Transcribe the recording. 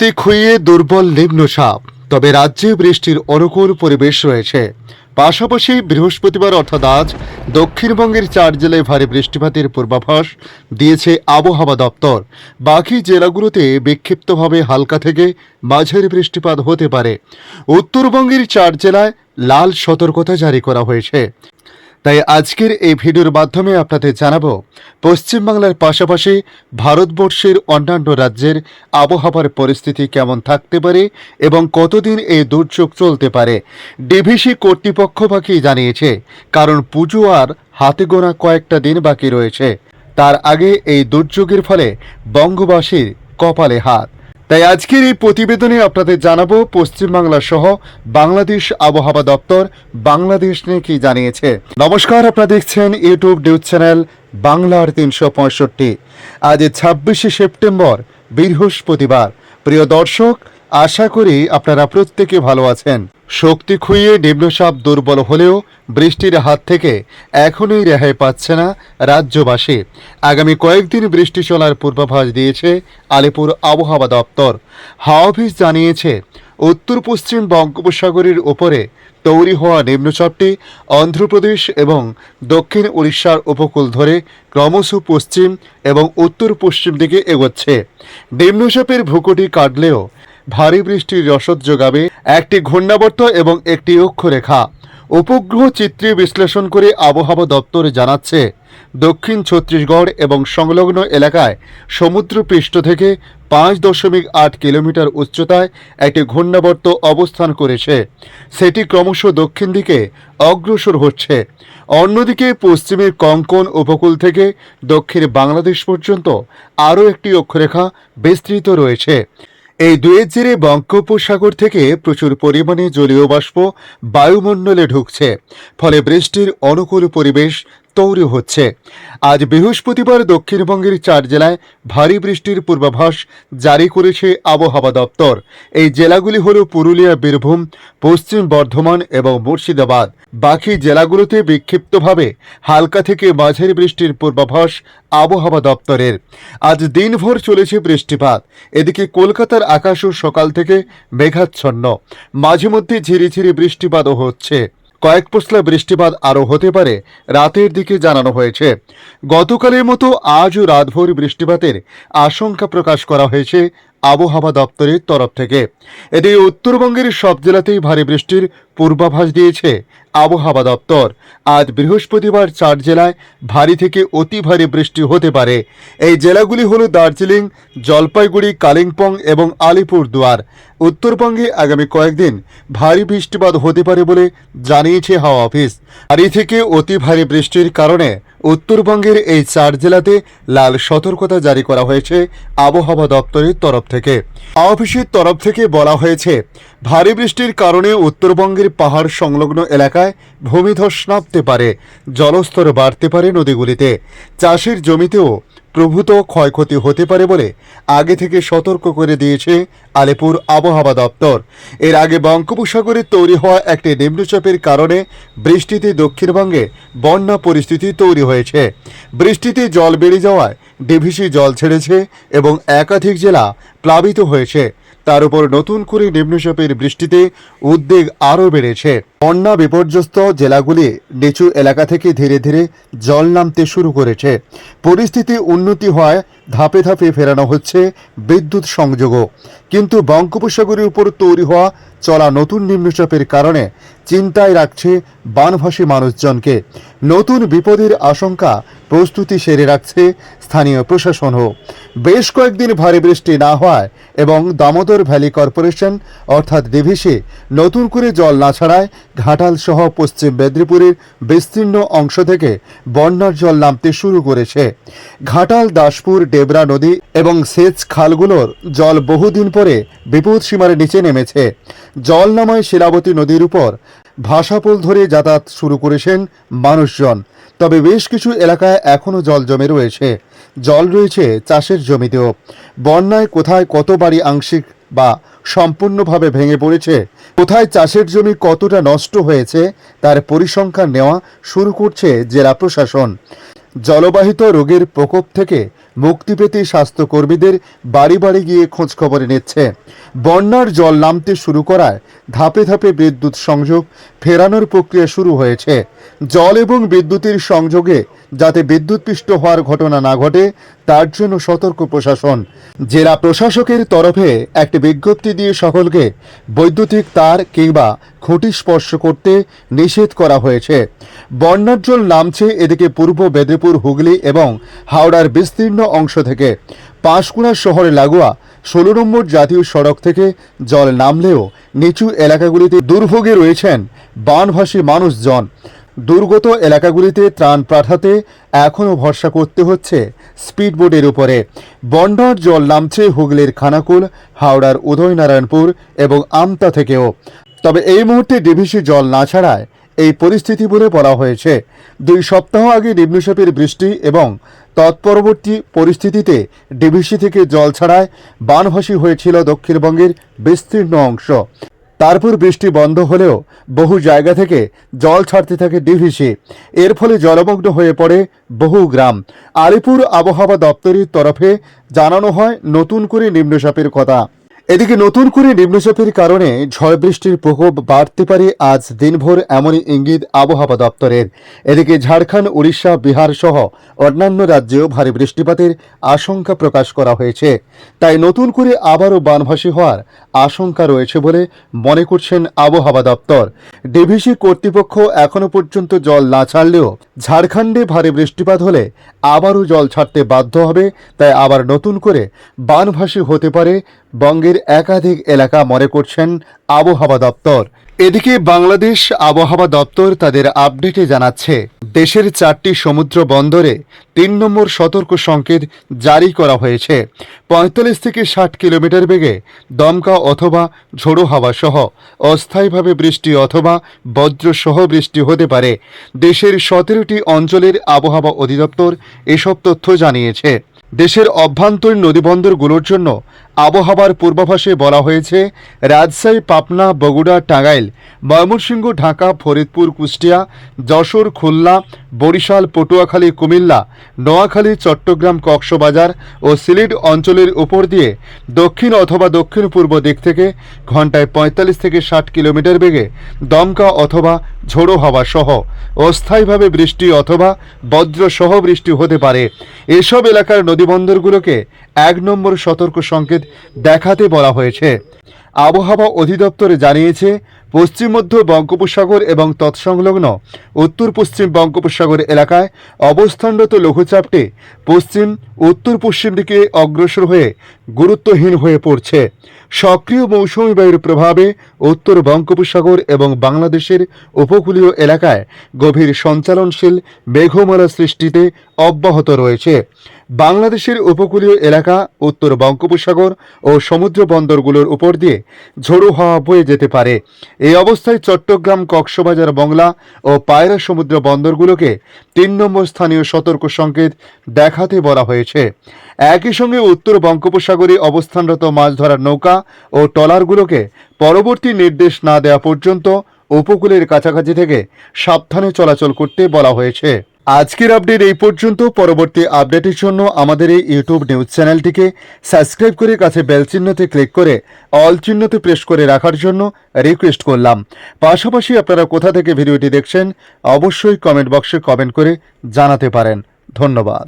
শক্তি খুইয়ে দুর্বল নিম্নচাপ, তবে রাজ্যে বৃষ্টির অনুকূল পরিবেশ রয়েছে। পাশাপাশি বৃহস্পতিবার অর্থাৎ আজ দক্ষিণবঙ্গের 4 জেলায় ভারী বৃষ্টিপাতের পূর্বাভাস দিয়েছে আবহাওয়া দপ্তর। বাকি জেলাগুলোতে বিক্ষিপ্তভাবে হালকা থেকে মাঝারি বৃষ্টিপাত হতে পারে। উত্তরবঙ্গের 4 জেলায় লাল সতর্কতা জারি করা হয়েছে। তাই আজকের এই ভিডিওর মাধ্যমে আপনাদের জানাবো পশ্চিমবাংলার পাশাপাশি ভারতবর্ষের অন্যান্য রাজ্যের আবহাওয়ার পরিস্থিতি কেমন থাকতে পারে এবং কতদিন এই দুর্যোগ চলতে পারে। ডিভিসি কর্তৃপক্ষ বাকি জানিয়েছে, কারণ পুজো আর হাতে গোনা কয়েকটা দিন বাকি রয়েছে। তার আগে এই দুর্যোগের ফলে বঙ্গবাসীর কপালে হাত। তাই আজকের এই প্রতিবেদনে আপনাদের জানাবো পশ্চিমবাংলা সহ বাংলাদেশ আবহাওয়া দপ্তর বাংলাদেশ নিয়ে কি জানিয়েছে। নমস্কার, আপনারা দেখছেন ইউটিউব নিউজ চ্যানেল বাংলার 365। আজ 26শে সেপ্টেম্বর, বৃহস্পতিবার। প্রিয় দর্শক, আশা করি আপনারা প্রত্যেকে ভালো আছেন। শক্তি খুইয়ে নিম্নচাপ দুর্বল হলেও বৃষ্টির হাত থেকে এখনই রেহাই পাচ্ছে না রাজ্যবাসী। আগামী কয়েকদিন বৃষ্টি চলার পূর্বাভাস দিয়েছে আলিপুর আবহাওয়া দপ্তর। হাওয়া অফিস জানিয়েছে, উত্তর পশ্চিম বঙ্গোপসাগরের ওপরে তৈরি হওয়া নিম্নচাপটি অন্ধ্রপ্রদেশ এবং দক্ষিণ উড়িষ্যার উপকূল ধরে ক্রমশ পশ্চিম এবং উত্তর পশ্চিম দিকে এগোচ্ছে। নিম্নচাপের ভূকটি কাটলেও ভারী বৃষ্টির রসদ যোগাবে একটি ঘূর্ণাবর্ত এবং একটি অক্ষরেখা। উপগ্রহ চিত্রে বিশ্লেষণ করে আবহাওয়া দপ্তর জানাচ্ছে, দক্ষিণ ছত্তিশগড় এবং সংলগ্ন এলাকায় সমুদ্রপৃষ্ঠ থেকে 5.8 কিলোমিটার উচ্চতায় একটি ঘূর্ণাবর্ত অবস্থান করেছে। সেটি ক্রমশ দক্ষিণ দিকে অগ্রসর হচ্ছে। অন্যদিকে পশ্চিমের কঙ্কন উপকূল থেকে দক্ষিণ বাংলাদেশ পর্যন্ত আরও একটি অক্ষরেখা বিস্তৃত রয়েছে। এই দুয়ের জেরে বঙ্গোপসাগর থেকে প্রচুর পরিমাণে জলীয় বাষ্প বায়ুমণ্ডলে ঢুকছে, ফলে বৃষ্টির অনুকূল পরিবেশ তৈরি হচ্ছে। আজ বৃহস্পতিবার দক্ষিণবঙ্গের 4 জেলায় ভারী বৃষ্টির পূর্বাভাস জারি করেছে আবহাওয়া দপ্তর। এই জেলাগুলি হল পুরুলিয়া, বীরভূম, পশ্চিম বর্ধমান এবং মুর্শিদাবাদ। বাকি জেলাগুলোতে বিক্ষিপ্তভাবে হালকা থেকে মাঝারি বৃষ্টির পূর্বাভাস আবহাওয়া দপ্তরের। আজ দিনভর চলেছে বৃষ্টিপাত। এদিকে কলকাতার আকাশও সকাল থেকে মেঘাচ্ছন্ন, মাঝে মধ্যে ঝিরিঝিরি বৃষ্টিপাতও হচ্ছে। কয়েক পশলা বৃষ্টিপাত আরও হতে পারে রাতের দিকে জানানো হয়েছে। গতকালের মতো আজও রাতভর বৃষ্টিপাতের আশঙ্কা প্রকাশ করা হয়েছে আবহাওয়া দপ্তরের তরফ থেকে। এদিকে উত্তরবঙ্গের সব জেলাতেই ভারী বৃষ্টির পূর্বাভাস দিয়েছে আবহাওয়া দপ্তর। আজ বৃহস্পতিবার 4 জেলায় ভারী থেকে অতি ভারী বৃষ্টি হতে পারে। এই জেলাগুলি হল দার্জিলিং, জলপাইগুড়ি, কালিম্পং এবং আলিপুরদুয়ার। উত্তরবঙ্গে আগামী কয়েকদিন ভারী বৃষ্টিপাত হতে পারে বলে জানিয়েছে হাওয়া অফিস। ভারী থেকে অতি ভারী বৃষ্টির কারণে উত্তরবঙ্গের এই 4 জেলাতে লাল সতর্কতা জারি করা হয়েছে আবহাওয়া দপ্তরের তরফ থেকে। হাওয়া অফিসের তরফ থেকে বলা হয়েছে, ভারী বৃষ্টির কারণে উত্তরবঙ্গের পাহাড় সংলগ্ন এলাকায় ভূমিধস নামতে পারে, জলস্তর বাড়তে পারে নদীগুলিতে। চাষের জমিতেও প্রভূত ক্ষয়ক্ষতি হতে পারে বলে আগে থেকে সতর্ক করে দিয়েছে আলিপুর আবহাওয়া দপ্তর। এর আগে বঙ্গোপসাগরে তৈরি হওয়া একটি নিম্নচাপের কারণে বৃষ্টিতে দক্ষিণবঙ্গে বন্যা পরিস্থিতি তৈরি হয়েছে। বৃষ্টিতে জল বেড়ে যাওয়ায় ডিভিসি জল ছেড়েছে এবং একাধিক জেলা প্লাবিত হয়েছে। তার উপর নতুন করে নিম্নচাপের বৃষ্টিতে উদ্বেগ আরও বেড়েছে। বন্যা বিপর্যস্ত জেলাগুলি নিচু এলাকা থেকে ধীরে ধীরে জল নামতে শুরু করেছে। পরিস্থিতি উন্নতি হওয়ায় ধাপে ধাপে ফেরানো হচ্ছে বিদ্যুৎ সংযোগও। কিন্তু বঙ্গোপসাগরের উপর তৈরি হওয়া চলা নতুন নিম্নচাপের কারণে চিন্তায় রাখছে বানভাসী মানুষজনকে। নতুন বিপদের আশঙ্কা প্রস্তুতি সেরে রাখছে স্থানীয় প্রশাসনও। বেশ কয়েকদিন ভারী বৃষ্টি না হওয়ায় এবং দামোদর ভ্যালি কর্পোরেশন অর্থাৎ ডিভিসি নতুন করে জল না ছাড়ায় ঘাটাল সহ পশ্চিম মেদিনীপুরের বিস্তীর্ণ অংশ থেকে বন্যার জল নামতে শুরু করেছে। ঘাটাল, দাসপুর, ডেবরা নদী এবং সেচ খালগুলোর জল বহুদিন পরে বিপদ সীমার নিচে নেমেছে। জল নামায় শিলাবতী নদীর উপর ভাষাপোল ধরে যাতায়াত শুরু করেছেন মানুষজন। তবে বেশ কিছু এলাকায় এখনও জল জমে রয়েছে। জল রয়েছে চাষের জমিতেও। বন্যায় কোথায় কত বাড়ি আংশিক বা সম্পূর্ণভাবে ভেঙে পড়েছে, কোথায় চাষের জমি কতটা নষ্ট হয়েছে তার পরিসংখ্যান নেওয়া শুরু করছে জেলা প্রশাসন। জলবাহিত রোগের প্রকোপ থেকে মুক্তি পেতে স্বাস্থ্যকর্মীদের বাড়ি বাড়ি গিয়ে খোঁজখবর নিচ্ছে। বন্যার জল নামতে শুরু করায় ধাপে ধাপে বিদ্যুৎ সংযোগ ফেরানোর প্রক্রিয়া শুরু হয়েছে। জল এবং বিদ্যুতের সংযোগে যাতে বিদ্যুৎপৃষ্ট হওয়ার ঘটনা না ঘটে তার জন্য সতর্ক প্রশাসন। জেলা প্রশাসকের তরফে একটি বিজ্ঞপ্তি দিয়ে সকলকে বৈদ্যুতিক তার কিংবা খুঁটি স্পর্শ করতে নিষেধ করা হয়েছে। বন্যার জল নামছে এদিকে পূর্ব মেদিনীপুর, হুগলি এবং হাওড়ার বিস্তীর্ণ অংশ থেকে। পাঁশকুড়া শহরে লাগোয়া 16 নম্বর জাতীয় সড়ক থেকে জল নামলেও নিচু এলাকাগুলিতে দুর্ভোগে রয়েছেন বানভাসী মানুষজন। দুর্গত এলাকাগুলিতে ত্রাণ পাঠাতে এখনও ভরসা করতে হচ্ছে স্পিডবোটের উপরে। বন্যার জল নামছে হুগলির খানাকুল, হাওড়ার উদয়নারায়ণপুর এবং আমতা থেকেও। তবে এই মুহূর্তে ডিভিসি জল না ছাড়ায় এই পরিস্থিতি বলে বলা হয়েছে। 2 সপ্তাহ আগে নিম্নচাপের বৃষ্টি এবং তৎপরবর্তী পরিস্থিতিতে ডিভিসি থেকে জল ছাড়ায় বানভাসী হয়েছিল দক্ষিণবঙ্গের বিস্তীর্ণ অংশ। তারপর বৃষ্টি বন্ধ হলেও বহু জায়গা থেকে জল ছাড়তে থাকে ডিভিসি। এর ফলে জলমগ্ন হয়ে পড়ে বহু গ্রাম। আলিপুর আবহাওয়া দপ্তরের তরফে জানানো হয় নতুন করে নিম্নচাপের কথা। এদিকে নতুন করে নিম্নচাপের কারণে ঝড় বৃষ্টির প্রকোপ বাড়তে পারে আজ দিনভর, এমনই ইঙ্গিত আবহাওয়া দপ্তরের। এদিকে ঝাড়খণ্ড, উড়িষ্যা, বিহার সহ অন্যান্য রাজ্যেও ভারী বৃষ্টিপাতের আশঙ্কা প্রকাশ করা হয়েছে। তাই নতুন করে আবারও বানভাসী হওয়ার আশঙ্কা রয়েছে বলে মনে করছেন আবহাওয়া দপ্তর। ডিভিসি কর্তৃপক্ষ এখনো পর্যন্ত জল না ছাড়লেও ঝাড়খণ্ডে ভারী বৃষ্টিপাত হলে আবারও জল ছাড়তে বাধ্য হবে। তাই আবার নতুন করে বানভাসী হতে পারে বঙ্গের একাধিক এলাকা মনে করছেন আবহাওয়া দপ্তর। এদিকে বাংলাদেশ আবহাওয়া দপ্তর তাদের আপডেটে জানাচ্ছে দেশের 4টি সমুদ্র বন্দরে 3 নম্বর সতর্ক সংকেত জারি করা হয়েছে। 45 থেকে 60 কিলোমিটার বেগে দমকা অথবা ঝোড়ো হাওয়া সহ অস্থায়ীভাবে বৃষ্টি অথবা বজ্রসহ বৃষ্টি হতে পারে। দেশের 17টি অঞ্চলের আবহাওয়া অধিদপ্তর এসব তথ্য জানিয়েছে। দেশের অভ্যন্তরীণ নদীবন্দরগুলোর জন্য আবহাওয়ার পূর্বাভাসে বলা হয়েছে রাজশাহী, পাবনা, বগুড়া, টাঙ্গাইল, ময়মনসিংহ, ঢাকা, ফরিদপুর, কুষ্টিয়া, যশোর, খুলনা, বরিশাল, পটুয়াখালী, কুমিল্লা, নোয়াখালী, চট্টগ্রাম, কক্সবাজার ও সিলেট অঞ্চলের উপর দিয়ে দক্ষিণ অথবা দক্ষিণ পূর্ব দিক থেকে ঘন্টায় 45 থেকে 60 কিলোমিটার বেগে দমকা অথবা ঝোড়ো হাওয়া সহ অস্থায়ীভাবে বৃষ্টি অথবা বজ্রসহ বৃষ্টি হতে পারে। এসব এলাকার নদীবন্দরগুলোকে 1 নম্বর সতর্ক সংকেত দেখাতে বলা হয়েছে। আবহাওয়া অধিদপ্তর জানিয়েছে পশ্চিম মধ্য বঙ্গোপসাগর এবং তৎসংলগ্ন উত্তর পশ্চিম বঙ্গোপসাগর এলাকায় অবস্থানরত লঘুচাপটি পশ্চিম উত্তর পশ্চিম দিকে অগ্রসর হয়ে গুরুত্বহীন হয়ে পড়ছে। সক্রিয় মৌসুমী বায়ুর প্রভাবে উত্তর বঙ্গোপসাগর এবং বাংলাদেশের উপকূলীয় এলাকায় গভীর সঞ্চালনশীল মেঘমালা সৃষ্টিতে অব্যাহত রয়েছে। বাংলাদেশের উপকূলীয় এলাকা, উত্তর বঙ্গোপসাগর ও সমুদ্র বন্দরগুলোর উপর দিয়ে ঝোড়ো হাওয়া বয়ে যেতে পারে। এই অবস্থায় চট্টগ্রাম, কক্সবাজার, মংলা ও পায়রা সমুদ্র বন্দরগুলোকে 3 নম্বর স্থানীয় সতর্ক সংকেত দেখাতে বলা হয়েছে। একই সঙ্গে উত্তর বঙ্গোপসাগরে অবস্থানরত মাছ ধরার নৌকা ও ট্রলারগুলোকে পরবর্তী নির্দেশ না দেওয়া পর্যন্ত উপকূলের কাছাকাছি থেকে সাবধানে চলাচল করতে বলা হয়েছে। আজকের আপডেট এই পর্যন্ত। পরবর্তী আপডেটের জন্য আমাদের এই ইউটিউব নিউজ চ্যানেলটিকে সাবস্ক্রাইব করে কাছে বেল চিহ্নতে ক্লিক করে অল চিহ্নতে প্রেস করে রাখার জন্য রিকোয়েস্ট করলাম। পাশাপাশি আপনারা কোথা থেকে ভিডিওটি দেখছেন অবশ্যই কমেন্ট বক্সে কমেন্ট করে জানাতে পারেন। ধন্যবাদ।